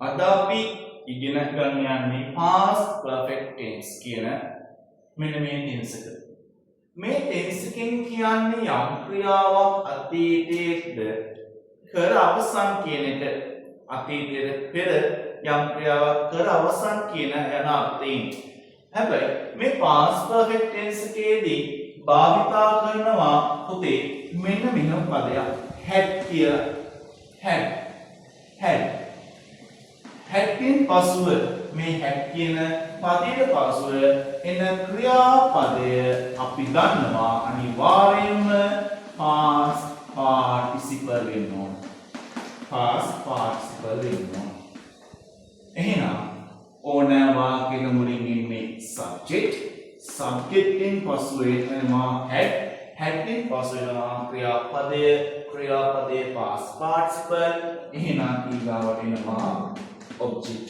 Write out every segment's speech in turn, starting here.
අද අපි ඉගෙන ගන්න යන්නේ past perfect tense කියන මෙන්න මේ tense එක. මේ tense එකෙන් කියන්නේ යම් ක්‍රියාවක් අතීතයේද කර අවසන් කියන එක. අතීතයේ පෙර යම් ක්‍රියාවක් කර අවසන් කියන යන අර්ථයෙන්. හැබැයි මේ past perfect tense එකේදී භාවිතා කරනවා පුතේ මෙන්න මෙහෙම පදයක් had කියලා. had හැකින් පසුව මේ had කියන පදයට පසුව එන ක්‍රියාපදය අපි දන්නවා අනිවාර්යයෙන්ම past participle වෙන්න ඕන. past participle වෙන්න ඕන. එහෙනම් ඕන වාක්‍යයක මුලින් ඉන්නේ subject එකෙන් පසුව එනවා had එකෙන් පසුව එනවා ක්‍රියාපදයේ past participle එහෙනම් ඊගාවට එනවා object.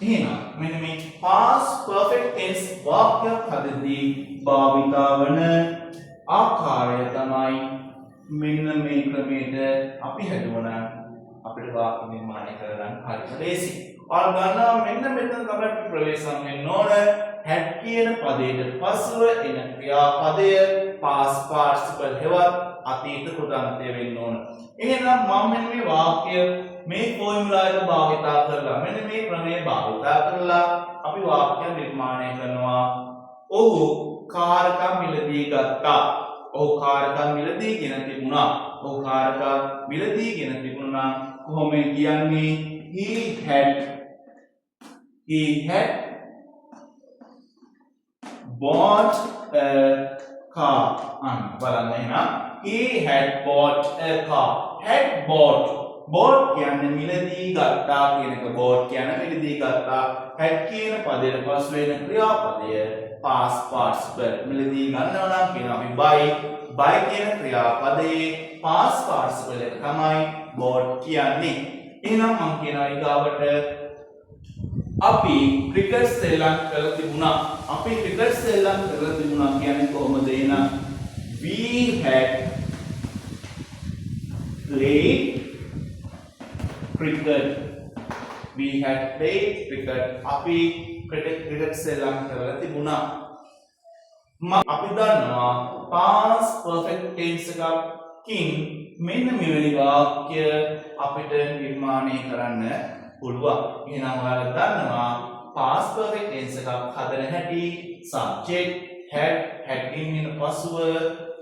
එහෙනම් මෙන්න මේ past perfect tense වාක්‍යයක් හදද්දී භාවිතා වන ආකාරය තමයි මෙන්න මේ ක්‍රමයට අපි හදුවනම් අපිට වාක්‍ය නිර්මාණය කරගන්න හරිම ලේසි. ඔයාලා ගන්නවා මෙන්න මෙතන තමයි ප්‍රවේශම් වෙන්න ඕන. had කියන පදයට පසුව එන ක්‍රියාපදය past participle හෙවත් අතීත කෘතාන්තය වෙන්න ඕන. එහෙනම් මම මෙන්න මේ වාක්‍ය මේ ෆෝමියුලා එක භාවිතා කරලා මෙන්න මේ ක්‍රමය භාවිතා කරලා අපි වාක්‍ය නිර්මාණය කරනවා. ඔහු කාර්කම් මිලදී ගත්තා. ඔහු කාර්කම් මිලදීගෙන තිබුණා. ඔහු කාර්කම් මිලදීගෙන තිබුණා. කොහොම කියන්නේ he had bought a car. බලන්න එහෙනම් he had bought a car. had bought කියන්නේ මිලදී ගත්තා කියන එක. bought කියන්නේ මිලදී ගත්තා. had කියන පදයට පසු වෙන ක්‍රියාපදය past participle මිලදී ගන්නවා නම් කියනවා අපි buy කියන ක්‍රියාපදයේ past participle එක තමයි bought කියන්නේ. එහෙනම් මම කියනවා ඊගාවට අපි ක්‍රිකට් සෙල්ලම් කරලා තිබුණා. කියන්නේ කොහොමද? එහෙනම් we had played cricket. අපි ක්‍රිකට් සෙල්ලම් කරලා තිබුණා. අපි දන්නවා past perfect tense එකකින් මෙන්න මෙවැනි වාක්‍ය අපිට නිර්මාණය කරන්න පුළුවන්. එහෙනම් ඔයාලා දන්නවා past perfect tense එකක් හදන හැටි subject had ඉන්න පසුව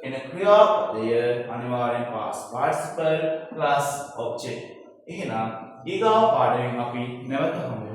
එන ක්‍රියාපදය අනිවාර්යෙන් past participle plus object. එහෙනම් ඊගාව පාඩමෙන් අපි නැවත හමු